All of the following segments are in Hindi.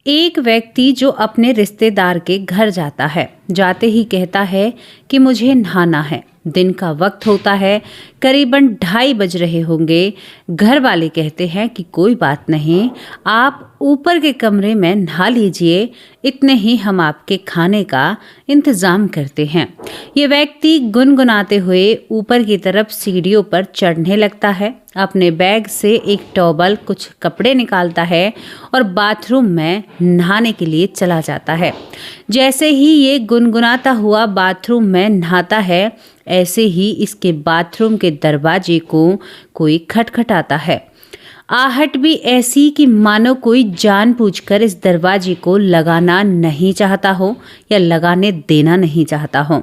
एक व्यक्ति जो अपने रिश्तेदार के घर जाता है, जाते ही कहता है कि मुझे नहाना है। दिन का वक्त होता है, करीबन 2:30 बज रहे होंगे। घर वाले कहते हैं कि कोई बात नहीं, आप ऊपर के कमरे में नहा लीजिए, इतने ही हम आपके खाने का इंतजाम करते हैं। ये व्यक्ति गुनगुनाते हुए ऊपर की तरफ सीढ़ियों पर चढ़ने लगता है। अपने बैग से एक टॉवल, कुछ कपड़े निकालता है और बाथरूम में नहाने के लिए चला जाता है। जैसे ही ये गुनगुनाता हुआ बाथरूम में नहाता है, ऐसे ही इसके बाथरूम के दरवाजे को कोई खटखटाता है। आहट भी ऐसी कि मानो कोई जानबूझकर इस दरवाजे को लगाना नहीं चाहता हो या लगाने देना नहीं चाहता हो।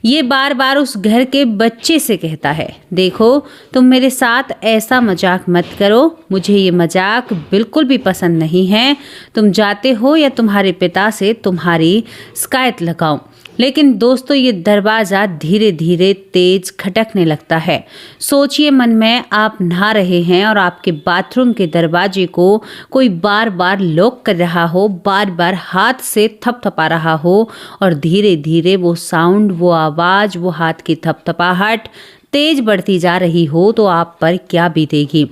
ये बार बार उस घर के बच्चे से कहता है, देखो तुम मेरे साथ ऐसा मजाक मत करो, मुझे ये मजाक बिल्कुल भी पसंद नहीं है। तुम जाते हो या तुम्हारे पिता से तुम्हारी शिकायत लगाऊं। लेकिन दोस्तों, ये दरवाज़ा धीरे धीरे तेज खटकने लगता है। सोचिए, मन में आप नहा रहे हैं और आपके बाथरूम के दरवाजे को कोई बार बार लॉक कर रहा हो, बार बार हाथ से थपथपा रहा हो और धीरे धीरे वो साउंड, वो आवाज़, वो हाथ की थपथपाहट तेज बढ़ती जा रही हो तो आप पर क्या बीतेगी।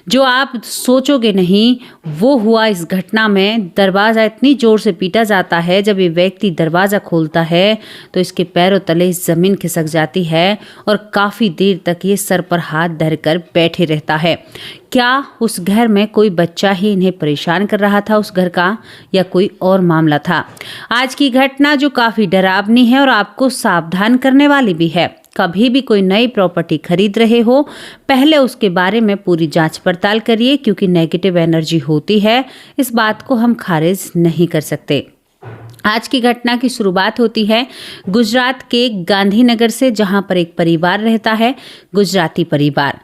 जो आप सोचोगे नहीं वो हुआ इस घटना में। दरवाज़ा इतनी जोर से पीटा जाता है, जब ये व्यक्ति दरवाज़ा खोलता है तो इसके पैरों तले ज़मीन खिसक जाती है और काफ़ी देर तक ये सर पर हाथ धरकर बैठे रहता है। क्या उस घर में कोई बच्चा ही इन्हें परेशान कर रहा था, उस घर का, या कोई और मामला था? आज की घटना जो काफ़ी डरावनी है और आपको सावधान करने वाली भी है। कभी भी कोई नई प्रॉपर्टी खरीद रहे हो, पहले उसके बारे में पूरी जांच पड़ताल करिए, क्योंकि नेगेटिव एनर्जी होती है, इस बात को हम खारिज नहीं कर सकते। आज की घटना की शुरुआत होती है गुजरात के गांधीनगर से, जहां पर एक परिवार रहता है, गुजराती परिवार।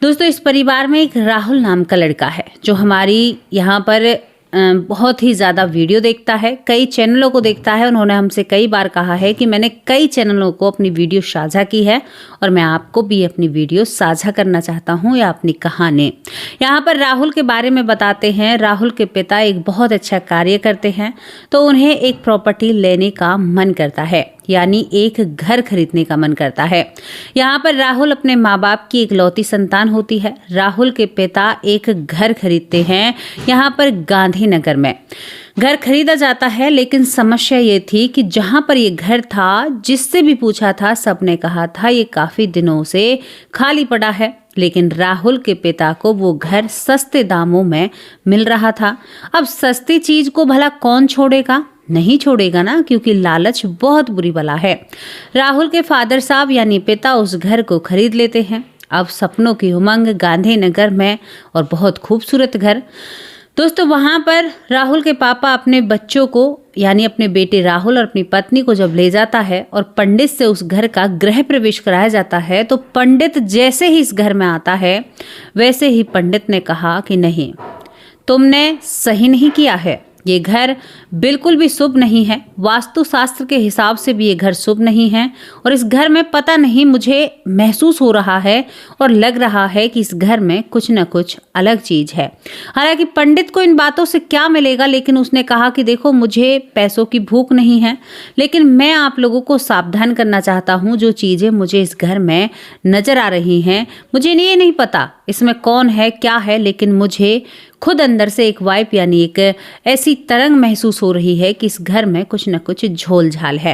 दोस्तों, इस परिवार में एक राहुल नाम का लड़का है जो हमारी यहाँ पर बहुत ही ज़्यादा वीडियो देखता है, कई चैनलों को देखता है। उन्होंने हमसे कई बार कहा है कि मैंने कई चैनलों को अपनी वीडियो साझा की है और मैं आपको भी अपनी वीडियो साझा करना चाहता हूं या अपनी कहानी। यहाँ पर राहुल के बारे में बताते हैं। राहुल के पिता एक बहुत अच्छा कार्य करते हैं, तो उन्हें एक प्रॉपर्टी लेने का मन करता है, यानी एक घर खरीदने का मन करता है। यहाँ पर राहुल अपने माँ बाप की इकलौती संतान होती है। राहुल के पिता एक घर खरीदते हैं यहाँ पर गांधीनगर में। घर खरीदा जाता है, लेकिन समस्या ये थी कि जहाँ पर ये घर था, जिससे भी पूछा था सबने कहा था ये काफ़ी दिनों से खाली पड़ा है। लेकिन राहुल के पिता को वो घर सस्ते दामों में मिल रहा था। अब सस्ती चीज को भला कौन छोड़ेगा? नहीं छोड़ेगा ना, क्योंकि लालच बहुत बुरी बला है। राहुल के फादर साहब यानी पिता उस घर को खरीद लेते हैं। अब सपनों की उमंग गांधीनगर में, और बहुत खूबसूरत घर। दोस्तों, वहां पर राहुल के पापा अपने बच्चों को, यानी अपने बेटे राहुल और अपनी पत्नी को जब ले जाता है और पंडित से उस घर का गृह प्रवेश कराया जाता है, तो पंडित जैसे ही इस घर में आता है, वैसे ही पंडित ने कहा कि नहीं, तुमने सही नहीं किया है, ये घर बिल्कुल भी शुभ नहीं है। वास्तुशास्त्र के हिसाब से भी ये घर शुभ नहीं है और इस घर में पता नहीं, मुझे महसूस हो रहा है और लग रहा है कि इस घर में कुछ न कुछ अलग चीज है। हालांकि पंडित को इन बातों से क्या मिलेगा, लेकिन उसने कहा कि देखो, मुझे पैसों की भूख नहीं है, लेकिन मैं आप लोगों को सावधान करना चाहता हूँ। जो चीजें मुझे इस घर में नजर आ रही हैं, मुझे ये नहीं पता इसमें कौन है, क्या है, लेकिन मुझे खुद अंदर से एक वाइब, यानी एक ऐसी तरंग महसूस हो रही है कि इस घर में कुछ न कुछ झोल झाल है।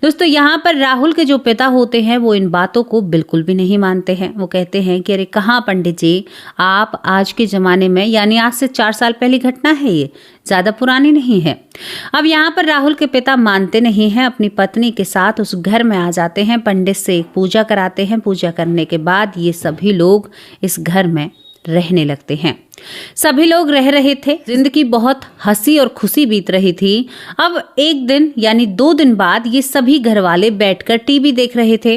दोस्तों, यहाँ पर राहुल के जो पिता होते हैं वो इन बातों को बिल्कुल भी नहीं मानते हैं। वो कहते हैं कि अरे कहाँ पंडित जी, आप आज के ज़माने में, यानी आज से 4 साल पहली घटना है, ये ज़्यादा पुरानी नहीं है। अब यहाँ पर राहुल के पिता मानते नहीं हैं, अपनी पत्नी के साथ उस घर में आ जाते हैं, पंडित से एक पूजा कराते हैं। पूजा करने के बाद ये सभी लोग इस घर में रहने लगते हैं। सभी लोग रह रहे थे, जिंदगी बहुत हंसी और खुशी बीत रही थी। अब एक दिन यानी 2 दिन बाद ये सभी घर वाले बैठकर टीवी देख रहे थे।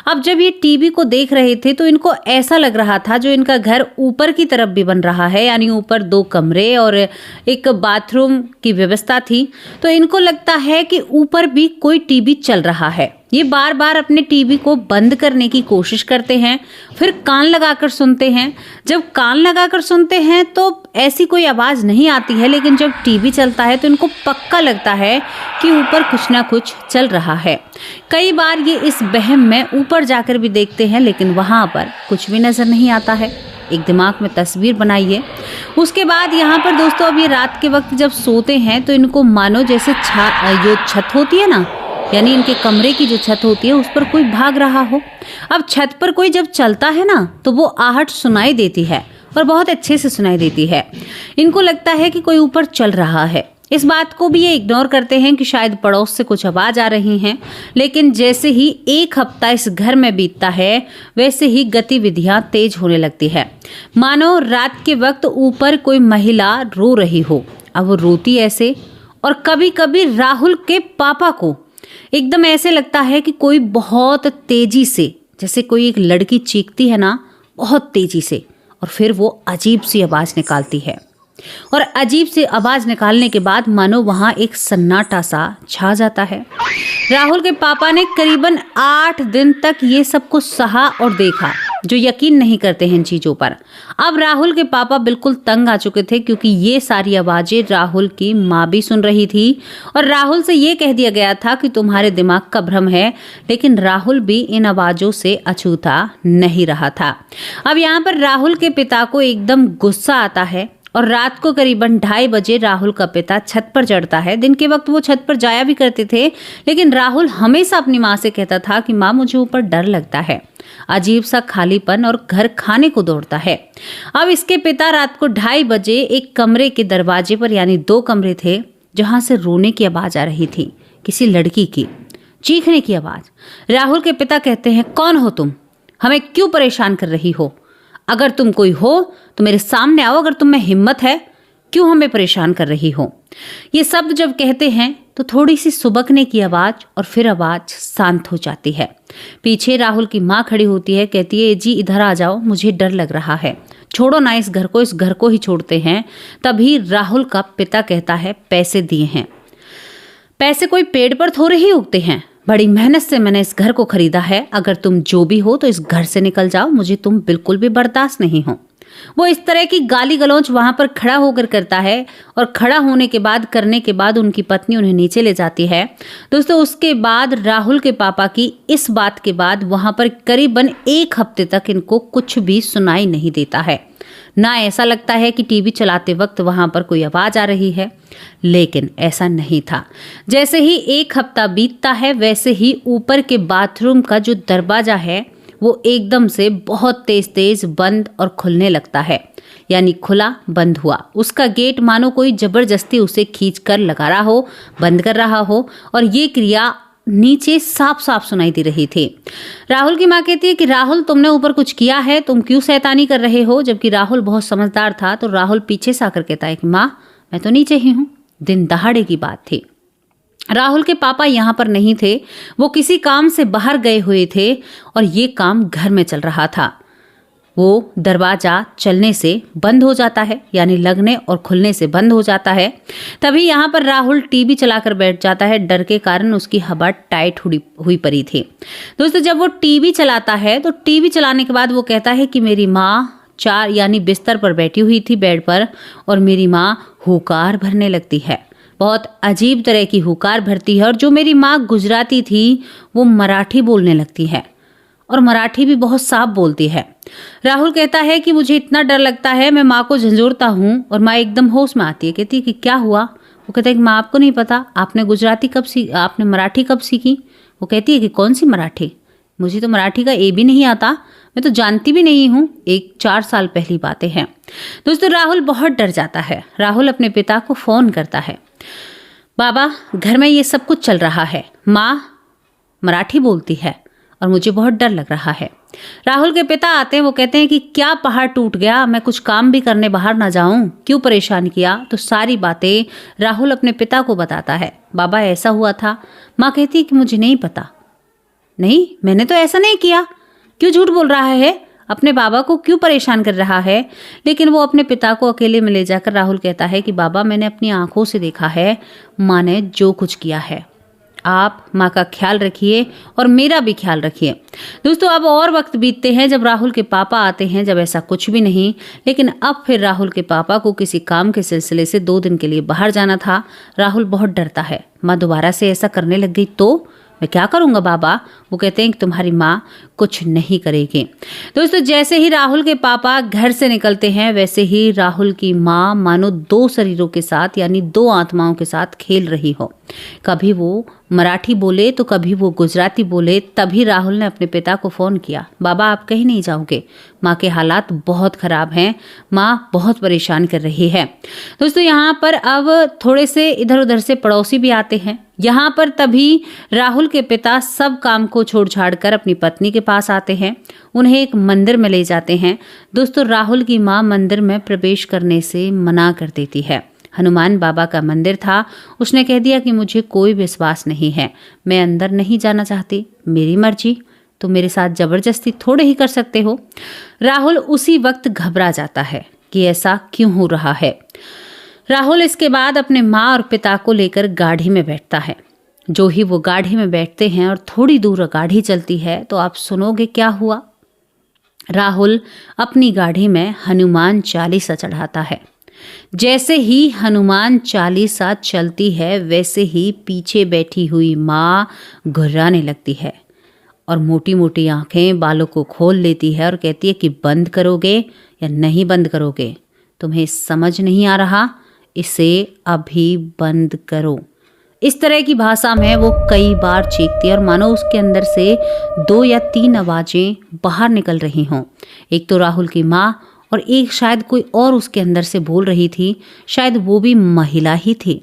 अब जब ये टीवी को देख रहे थे तो इनको ऐसा लग रहा था, जो इनका घर ऊपर की तरफ भी बन रहा है, यानी ऊपर 2 कमरे और एक बाथरूम की व्यवस्था थी, तो इनको लगता है कि ऊपर भी कोई टीवी चल रहा है। ये बार बार अपने टीवी को बंद करने की कोशिश करते हैं, फिर कान लगाकर सुनते हैं। जब कान लगाकर सुनते हैं तो ऐसी कोई आवाज़ नहीं आती है, लेकिन जब टीवी चलता है तो इनको पक्का लगता है कि ऊपर कुछ ना कुछ चल रहा है। कई बार ये इस वहम में ऊपर जाकर भी देखते हैं, लेकिन वहाँ पर कुछ भी नज़र नहीं आता है। एक दिमाग में तस्वीर बनाइए। उसके बाद यहाँ पर दोस्तों, अब ये रात के वक्त जब सोते हैं तो इनको मानो जैसे जो छत होती है ना, यानी इनके कमरे की जो छत होती है उस पर कोई भाग रहा हो। अब छत पर कोई जब चलता है ना तो वो आहट सुनाई देती है और बहुत अच्छे से सुनाई देती है। इनको लगता है कि कोई ऊपर चल रहा है। इस बात को भी ये इग्नोर करते हैं कि शायद पड़ोस से कुछ आवाज आ रही हैं, लेकिन जैसे ही एक हफ्ता इस घर में बीतता है वैसे ही गतिविधियां तेज होने लगती है। मानो रात के वक्त ऊपर कोई महिला रो रही हो। अब वो रोती ऐसे, और कभी कभी राहुल के पापा को एकदम ऐसे लगता है कि कोई बहुत तेजी से, जैसे कोई एक लड़की चीखती है ना बहुत तेजी से, और फिर वो अजीब सी आवाज निकालती है। और अजीब सी आवाज निकालने के बाद मानो वहां एक सन्नाटा सा छा जाता है। राहुल के पापा ने करीबन 8 दिन तक ये सब कुछ सहा और देखा, जो यकीन नहीं करते हैं इन चीजों पर। अब राहुल के पापा बिल्कुल तंग आ चुके थे, क्योंकि ये सारी आवाजें राहुल की माँ भी सुन रही थी और राहुल से ये कह दिया गया था कि तुम्हारे दिमाग का भ्रम है, लेकिन राहुल भी इन आवाजों से अछूता नहीं रहा था। अब यहाँ पर राहुल के पिता को एकदम गुस्सा आता है और रात को करीबन 2:30 बजे राहुल का पिता छत पर चढ़ता है। दिन के वक्त वो छत पर जाया भी करते थे, लेकिन राहुल हमेशा अपनी माँ से कहता था कि माँ मुझे ऊपर डर लगता है, अजीब सा खालीपन और घर खाने को दौड़ता है। अब इसके पिता रात को 2:30 बजे एक कमरे के दरवाजे पर, यानी 2 कमरे थे, जहां से रोने की आवाज आ रही थी, किसी लड़की की चीखने की आवाज। राहुल के पिता कहते हैं, कौन हो तुम, हमें क्यों परेशान कर रही हो? अगर तुम कोई हो तो मेरे सामने आओ, अगर तुम में हिम्मत है, क्यों हमें परेशान कर रही हो? ये शब्द जब कहते हैं तो थोड़ी सी सुबकने की आवाज और फिर आवाज शांत हो जाती है। पीछे राहुल की माँ खड़ी होती है, कहती है, जी इधर आ जाओ, मुझे डर लग रहा है, छोड़ो ना इस घर को ही छोड़ते हैं। तभी राहुल का पिता कहता है, पैसे दिए हैं। पैसे कोई पेड़ पर थोड़े ही उगते हैं, बड़ी मेहनत से मैंने इस घर को खरीदा है, अगर तुम जो भी हो तो इस घर से निकल जाओ, मुझे तुम बिल्कुल भी बर्दाश्त नहीं हो। वो इस तरह की गाली गलौज वहां पर खड़ा होकर करता है, और खड़ा होने के बाद करने के बाद उनकी पत्नी उन्हें नीचे ले जाती है। दोस्तों, उसके बाद राहुल के पापा की इस बात के बाद वहां पर करीबन 1 हफ्ते तक इनको कुछ भी सुनाई नहीं देता है। ना ऐसा लगता है कि टीवी चलाते वक्त वहां पर कोई आवाज आ रही है, लेकिन ऐसा नहीं था। जैसे ही 1 हफ्ता बीतता है वैसे ही ऊपर के बाथरूम का जो दरवाजा है वो एकदम से बहुत तेज तेज बंद और खुलने लगता है, यानी खुला बंद हुआ। उसका गेट मानो कोई जबरदस्ती उसे खींच कर लगा रहा हो, बंद कर रहा हो, और ये क्रिया नीचे साफ साफ सुनाई दे रही थी। राहुल की माँ कहती है कि राहुल, तुमने ऊपर कुछ किया है, तुम क्यों शैतानी कर रहे हो? जबकि राहुल बहुत समझदार था, तो राहुल पीछे से आकर कहता है कि माँ, मैं तो नीचे ही हूँ। दिन दहाड़े की बात थी। राहुल के पापा यहाँ पर नहीं थे, वो किसी काम से बाहर गए हुए थे और ये काम घर में चल रहा था। वो दरवाजा चलने से बंद हो जाता है, यानी लगने और खुलने से बंद हो जाता है। तभी यहाँ पर राहुल टीवी चलाकर बैठ जाता है, डर के कारण उसकी हवा टाइट हुई पड़ी थी। दोस्तों, जब वो टीवी चलाता है तो टीवी चलाने के बाद वो कहता है कि मेरी माँ यानी बिस्तर पर बैठी हुई थी बेड पर, और मेरी माँ हुकार भरने लगती है। बहुत अजीब तरह की हुकार भरती है, और जो मेरी माँ गुजराती थी वो मराठी बोलने लगती है, और मराठी भी बहुत साफ बोलती है। राहुल कहता है कि मुझे इतना डर लगता है, मैं माँ को झंझोरता हूँ और माँ एकदम होश में आती है। कहती है कि क्या हुआ? वो कहता है कि माँ, आपको नहीं पता, आपने मराठी कब सीखी? वो कहती है कि कौन सी मराठी? मुझे तो मराठी का ए भी नहीं आता, मैं तो जानती भी नहीं हूँ, 4 साल पहली बातें हैं। दोस्तों, राहुल बहुत डर जाता है। राहुल अपने पिता को फोन करता है, बाबा घर में ये सब कुछ चल रहा है, माँ मराठी बोलती है और मुझे बहुत डर लग रहा है। राहुल के पिता आते हैं, वो कहते हैं कि क्या पहाड़ टूट गया, मैं कुछ काम भी करने बाहर ना जाऊं, क्यों परेशान किया? तो सारी बातें राहुल अपने पिता को बताता है। बाबा ऐसा हुआ था। माँ कहती है कि मुझे नहीं पता। नहीं, मैंने तो ऐसा नहीं किया, क्यों झूठ बोल रहा है, अपने बाबा को क्यों परेशान कर रहा है? लेकिन वो अपने पिता को अकेले में ले जाकर राहुल कहता है कि बाबा, मैंने अपनी आंखों से देखा है, माँ ने जो कुछ किया है। आप माँ का ख्याल रखिए और मेरा भी ख्याल रखिए। दोस्तों अब और वक्त बीतते हैं जब राहुल के पापा आते हैं, जब ऐसा कुछ भी नहीं, लेकिन अब फिर राहुल के पापा को किसी काम के सिलसिले से 2 दिन के लिए बाहर जाना था। राहुल बहुत डरता है, माँ दोबारा से ऐसा करने लग गई तो मैं क्या करूंगा बाबा। वो कहते हैं कि तुम्हारी माँ कुछ नहीं करेगी। दोस्तों जैसे ही राहुल के पापा घर से निकलते हैं वैसे ही राहुल की माँ मानो 2 शरीरों के साथ यानी 2 आत्माओं के साथ खेल रही हो। कभी वो मराठी बोले तो कभी वो गुजराती बोले। तभी राहुल ने अपने पिता को फ़ोन किया, बाबा आप कहीं नहीं जाओगे, माँ के हालात बहुत ख़राब हैं, माँ बहुत परेशान कर रही है। दोस्तों यहाँ पर अब थोड़े से इधर उधर से पड़ोसी भी आते हैं। यहाँ पर तभी राहुल के पिता सब काम को छोड़ छाड़ कर अपनी पत्नी के पास आते हैं, उन्हें एक मंदिर में ले जाते हैं। दोस्तों राहुल की माँ मंदिर में प्रवेश करने से मना कर देती है। हनुमान बाबा का मंदिर था, उसने कह दिया कि मुझे कोई विश्वास नहीं है, मैं अंदर नहीं जाना चाहती, मेरी मर्जी, तो मेरे साथ जबरदस्ती थोड़े ही कर सकते हो। राहुल उसी वक्त घबरा जाता है कि ऐसा क्यों हो रहा है। राहुल इसके बाद अपने माँ और पिता को लेकर गाड़ी में बैठता है। जो ही वो गाड़ी में बैठते हैं और थोड़ी दूर गाड़ी चलती है तो आप सुनोगे क्या हुआ। राहुल अपनी गाड़ी में हनुमान चालीसा चढ़ाता है। जैसे ही हनुमान चालीसा चलती है वैसे ही पीछे बैठी हुई माँ घुर्राने लगती है और मोटी मोटी आंखें बालों को खोल लेती है और कहती है कि बंद करोगे या नहीं बंद करोगे, तुम्हें समझ नहीं आ रहा, इसे अभी बंद करो। इस तरह की भाषा में वो कई बार चीखती है और मानो उसके अंदर से 2 या 3 आवाजें बाहर निकल रही हों। एक तो राहुल की माँ और एक शायद कोई और उसके अंदर से बोल रही थी, शायद वो भी महिला ही थी।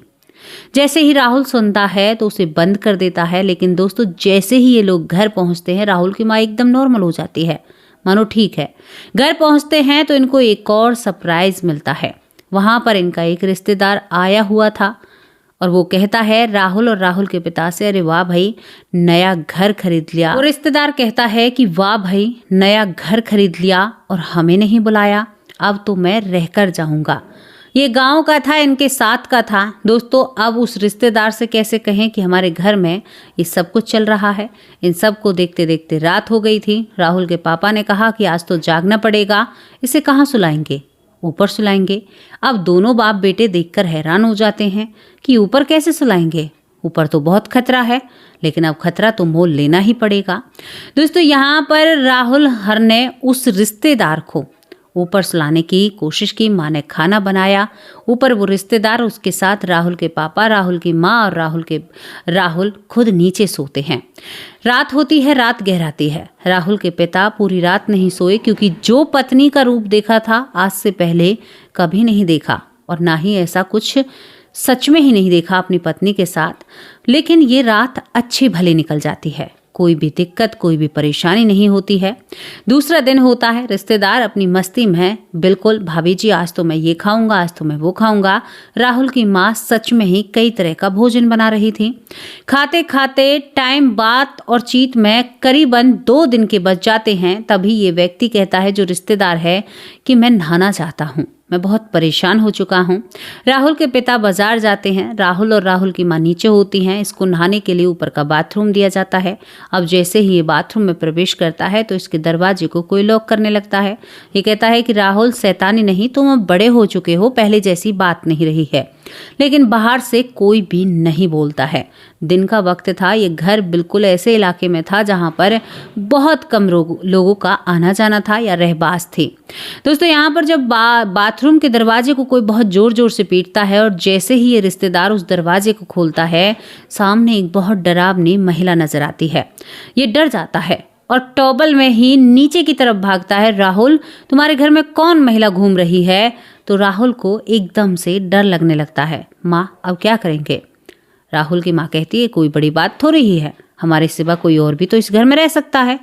जैसे ही राहुल सुनता है तो उसे बंद कर देता है। लेकिन दोस्तों जैसे ही ये लोग घर पहुंचते हैं राहुल की माँ एकदम नॉर्मल हो जाती है, मानो ठीक है। घर पहुंचते हैं तो इनको एक और सरप्राइज मिलता है। वहां पर इनका एक रिश्तेदार आया हुआ था और वो कहता है राहुल और राहुल के पिता से, अरे वाह भाई नया घर खरीद लिया। और रिश्तेदार कहता है कि वाह भाई नया घर खरीद लिया और हमें नहीं बुलाया, अब तो मैं रहकर जाऊंगा। ये गांव का था, इनके साथ का था। दोस्तों अब उस रिश्तेदार से कैसे कहें कि हमारे घर में ये सब कुछ चल रहा है। इन सब को देखते देखते रात हो गई थी। राहुल के पापा ने कहा कि आज तो जागना पड़ेगा, इसे कहाँ सुलाएंगे, ऊपर सुलाएंगे। अब दोनों बाप बेटे देखकर हैरान हो जाते हैं कि ऊपर कैसे सुलाएंगे, ऊपर तो बहुत खतरा है, लेकिन अब खतरा तो मोल लेना ही पड़ेगा। दोस्तों यहाँ पर राहुल हर ने उस रिश्तेदार को ऊपर सुलाने की कोशिश की। माँ ने खाना बनाया, ऊपर वो रिश्तेदार, उसके साथ राहुल के पापा, राहुल की माँ और राहुल खुद नीचे सोते हैं। रात होती है, रात गहराती है। राहुल के पिता पूरी रात नहीं सोए क्योंकि जो पत्नी का रूप देखा था आज से पहले कभी नहीं देखा और ना ही ऐसा कुछ सच में ही नहीं देखा अपनी पत्नी के साथ। लेकिन ये रात अच्छी भली निकल जाती है, कोई भी दिक्कत कोई भी परेशानी नहीं होती है। दूसरा दिन होता है, रिश्तेदार अपनी मस्ती में बिल्कुल भाभी जी आज तो मैं ये खाऊंगा, आज तो मैं वो खाऊंगा। राहुल की माँ सच में ही कई तरह का भोजन बना रही थी। खाते खाते टाइम बात और चीत में करीबन 2 दिन के बच जाते हैं। तभी ये व्यक्ति कहता है जो रिश्तेदार है कि मैं नहाना चाहता हूँ, मैं बहुत परेशान हो चुका हूँ। राहुल के पिता बाजार जाते हैं, राहुल और राहुल की माँ नीचे होती हैं। इसको नहाने के लिए ऊपर का बाथरूम दिया जाता है। अब जैसे ही ये बाथरूम में प्रवेश करता है तो इसके दरवाजे को कोई लॉक करने लगता है। ये कहता है कि राहुल शैतानी नहीं, तुम अब बड़े हो चुके हो, पहले जैसी बात नहीं रही है। लेकिन बाहर से कोई भी नहीं बोलता है। दिन का वक्त था, ये घर बिल्कुल ऐसे इलाके में था जहाँ पर बहुत कम लोगों का आना जाना था या रहबास थी। दोस्तों यहाँ पर जब बाथरूम के दरवाजे को कोई बहुत जोर जोर से पीटता है और जैसे ही ये रिश्तेदार उस दरवाजे को खोलता है सामने एक बहुत डरावनी महिला नजर आती है। ये डर जाता है और टॉवल में ही नीचे की तरफ भागता है। राहुल तुम्हारे घर में कौन महिला घूम रही है? तो राहुल को एकदम से डर लगने लगता है। माँ अब क्या करेंगे? राहुल की माँ कहती है कोई बड़ी बात थोड़ी ही है, हमारे सिवा कोई और भी तो इस घर में रह सकता है।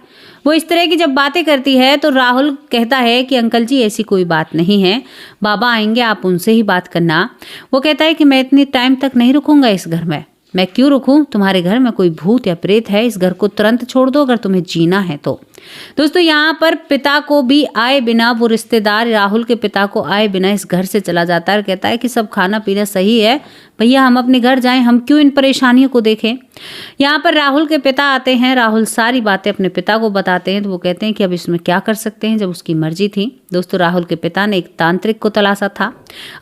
वो इस तरह की जब बातें करती है तो राहुल कहता है कि अंकल जी ऐसी कोई बात नहीं है, बाबा आएंगे आप उनसे ही बात करना। वो कहता है कि मैं इतनी टाइम तक नहीं रुकूंगा इस घर में। मैं क्यों रुकूं? तुम्हारे घर में कोई भूत या प्रेत है, इस घर को तुरंत छोड़ दो अगर तुम्हें जीना है तो। दोस्तों यहाँ पर पिता को भी आए बिना, वो रिश्तेदार राहुल के पिता को आए बिना इस घर से चला जाता है और कहता है कि सब खाना पीना सही है भैया, हम अपने घर जाएं, हम क्यों इन परेशानियों को देखें। यहाँ पर राहुल के पिता आते हैं, राहुल सारी बातें अपने पिता को बताते हैं तो वो कहते हैं कि अब इसमें क्या कर सकते हैं, जब उसकी मर्जी थी। दोस्तों राहुल के पिता ने एक तांत्रिक को तलाशा था।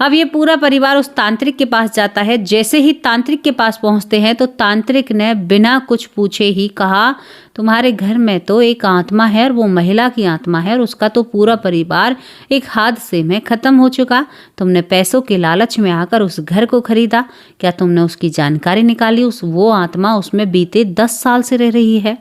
अब ये पूरा परिवार उस तांत्रिक के पास जाता है। जैसे ही तांत्रिक के पास पहुंचते हैं तो तांत्रिक ने बिना कुछ पूछे ही कहा, तुम्हारे घर में तो एक आत्मा है और वो महिला की आत्मा है और उसका तो पूरा परिवार एक हादसे में खत्म हो चुका। तुमने पैसों के लालच में आकर उस घर को खरीदा, क्या तुमने उसकी जानकारी निकाली? वो आत्मा उसमें बीते 10 साल से रह रही है।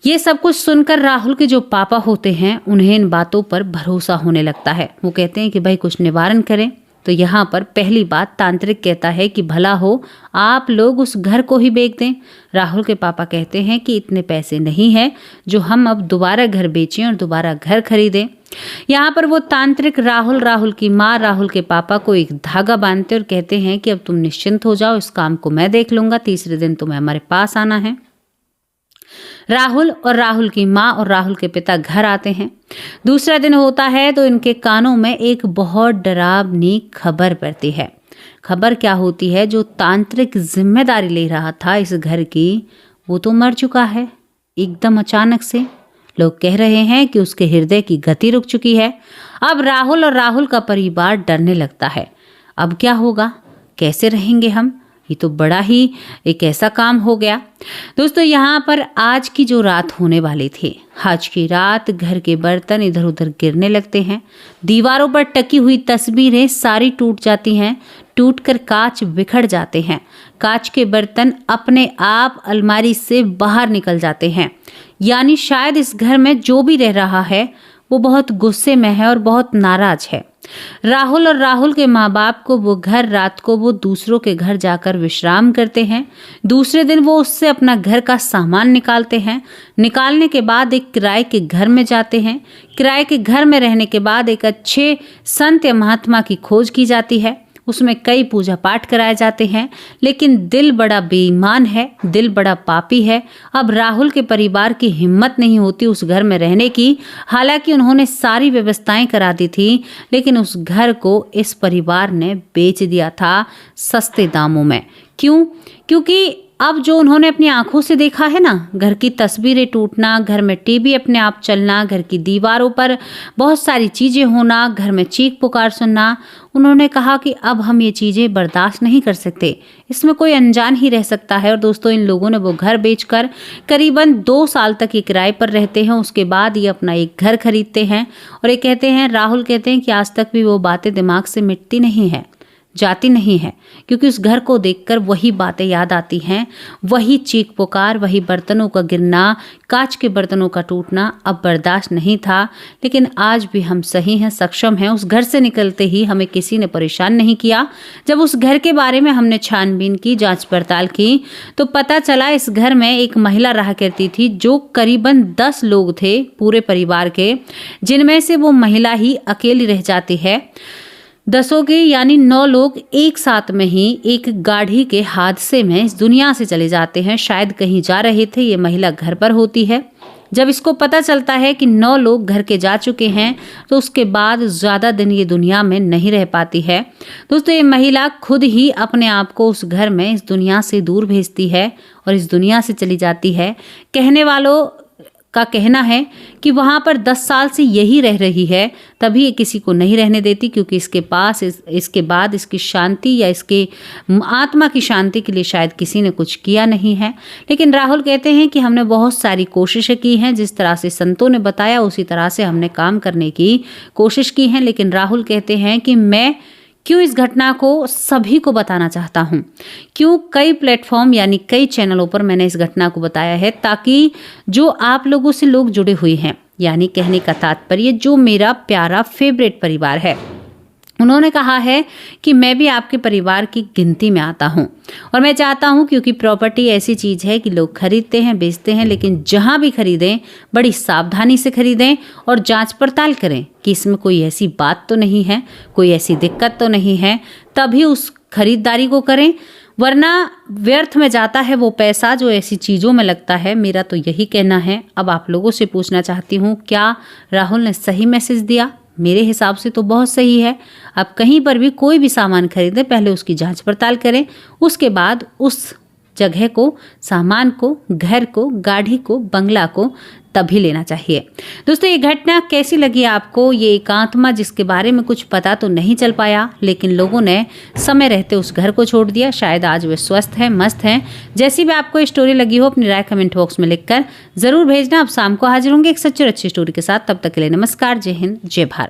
ये सब कुछ सुनकर राहुल के जो पापा होते हैं उन्हें इन बातों पर भरोसा होने लगता है। वो कहते हैं कि भाई कुछ निवारण करें। तो यहाँ पर पहली बात तांत्रिक कहता है कि भला हो आप लोग उस घर को ही बेच दें। राहुल के पापा कहते हैं कि इतने पैसे नहीं है जो हम अब दोबारा घर बेचें और दोबारा घर खरीदें। यहाँ पर वो तांत्रिक राहुल की माँ, राहुल के पापा को एक धागा बांधते और कहते हैं कि अब तुम निश्चिंत हो जाओ, इस काम को मैं देख लूंगा, तीसरे दिन तुम्हें हमारे पास आना है। राहुल और राहुल की माँ और राहुल के पिता घर आते हैं। दूसरा दिन होता है तो इनके कानों में एक बहुत डरावनी खबर पड़ती है। खबर क्या होती है? जो तांत्रिक जिम्मेदारी ले रहा था इस घर की, वो तो मर चुका है। एकदम अचानक से लोग कह रहे हैं कि उसके हृदय की गति रुक चुकी है। अब राहुल और राहुल का परिवार डरने लगता है। अब क्या होगा, कैसे रहेंगे हम? ये तो बड़ा ही एक ऐसा काम हो गया। दोस्तों यहाँ पर आज की जो रात होने वाली थी, आज की रात घर के बर्तन इधर उधर गिरने लगते हैं। दीवारों पर टकी हुई तस्वीरें सारी टूट जाती हैं, टूटकर कांच बिखर जाते हैं। कांच के बर्तन अपने आप अलमारी से बाहर निकल जाते हैं। यानी शायद इस घर में जो भी रह रहा है वो बहुत गुस्से में है और बहुत नाराज है। राहुल और राहुल के माँ बाप को वो घर रात को वो दूसरों के घर जाकर विश्राम करते हैं। दूसरे दिन वो उससे अपना घर का सामान निकालते हैं। निकालने के बाद एक किराए के घर में जाते हैं। किराए के घर में रहने के बाद एक अच्छे संत या महात्मा की खोज की जाती है। उसमें कई पूजा पाठ कराए जाते हैं, लेकिन दिल बड़ा बेईमान है, दिल बड़ा पापी है। अब राहुल के परिवार की हिम्मत नहीं होती उस घर में रहने की। हालांकि उन्होंने सारी व्यवस्थाएं करा दी थी, लेकिन उस घर को इस परिवार ने बेच दिया था सस्ते दामों में। क्यों? क्योंकि अब जो उन्होंने अपनी आंखों से देखा है ना, घर की तस्वीरें टूटना, घर में टीवी अपने आप चलना, घर की दीवारों पर बहुत सारी चीज़ें होना, घर में चीख पुकार सुनना, उन्होंने कहा कि अब हम ये चीज़ें बर्दाश्त नहीं कर सकते, इसमें कोई अनजान ही रह सकता है। और दोस्तों इन लोगों ने वो घर बेचकर करीबन 2 साल तक ये किराए पर रहते हैं। उसके बाद ये अपना एक घर खरीदते हैं और ये कहते हैं, राहुल कहते हैं कि आज तक भी वो बातें दिमाग से मिटती नहीं है, जाती नहीं है, क्योंकि उस घर को देखकर वही बातें याद आती हैं, वही चीख पुकार, वही बर्तनों का गिरना, कांच के बर्तनों का टूटना अब बर्दाश्त नहीं था। लेकिन आज भी हम सही हैं, सक्षम हैं। उस घर से निकलते ही हमें किसी ने परेशान नहीं किया। जब उस घर के बारे में हमने छानबीन की, जांच पड़ताल की, तो पता चला इस घर में एक महिला रहा करती थी, जो करीबन 10 लोग थे पूरे परिवार के, जिनमें से वो महिला ही अकेली रह जाती है। 10 के यानी 9 लोग एक साथ में ही एक गाड़ी के हादसे में इस दुनिया से चले जाते हैं। शायद कहीं जा रहे थे, ये महिला घर पर होती है। जब इसको पता चलता है कि 9 लोग घर के जा चुके हैं, तो उसके बाद ज़्यादा दिन ये दुनिया में नहीं रह पाती है। दोस्तों ये महिला खुद ही अपने आप को उस घर में इस दुनिया से दूर भेजती है और इस दुनिया से चली जाती है। कहने वालों का कहना है कि वहाँ पर 10 साल से यही रह रही है, तभी ये किसी को नहीं रहने देती, क्योंकि इसके पास इसके बाद इसकी शांति या इसके आत्मा की शांति के लिए शायद किसी ने कुछ किया नहीं है। लेकिन राहुल कहते हैं कि हमने बहुत सारी कोशिशें की हैं, जिस तरह से संतों ने बताया उसी तरह से हमने काम करने की कोशिश की है। लेकिन राहुल कहते हैं कि मैं क्यों इस घटना को सभी को बताना चाहता हूँ, क्यों कई प्लेटफॉर्म यानी कई चैनलों पर मैंने इस घटना को बताया है, ताकि जो आप लोगों से लोग जुड़े हुए हैं, यानी कहने का तात्पर्य जो मेरा प्यारा फेवरेट परिवार है, उन्होंने कहा है कि मैं भी आपके परिवार की गिनती में आता हूं। और मैं चाहता हूं, क्योंकि प्रॉपर्टी ऐसी चीज़ है कि लोग खरीदते हैं, बेचते हैं, लेकिन जहां भी खरीदें बड़ी सावधानी से खरीदें और जांच पड़ताल करें कि इसमें कोई ऐसी बात तो नहीं है, कोई ऐसी दिक्कत तो नहीं है, तभी उस खरीदारी को करें। वरना व्यर्थ में जाता है वो पैसा जो ऐसी चीज़ों में लगता है। मेरा तो यही कहना है। अब आप लोगों से पूछना चाहती हूँ, क्या राहुल ने सही मैसेज दिया? मेरे हिसाब से तो बहुत सही है। अब कहीं पर भी कोई भी सामान खरीदें, पहले उसकी जांच पड़ताल करें, उसके बाद उस जगह को, सामान को, घर को, गाड़ी को, बंगला को तभी लेना चाहिए। दोस्तों, ये घटना कैसी लगी आपको? ये एकांतमा जिसके बारे में कुछ पता तो नहीं चल पाया, लेकिन लोगों ने समय रहते उस घर को छोड़ दिया। शायद आज वे स्वस्थ हैं, मस्त हैं। जैसी भी आपको स्टोरी लगी हो, अपनी राय कमेंट बॉक्स में लिखकर जरूर भेजना। अब शाम को हाजिर होंगे एक सच्ची और अच्छी स्टोरी के साथ। तब तक के लिए नमस्कार, जय हिंद, जय भारत।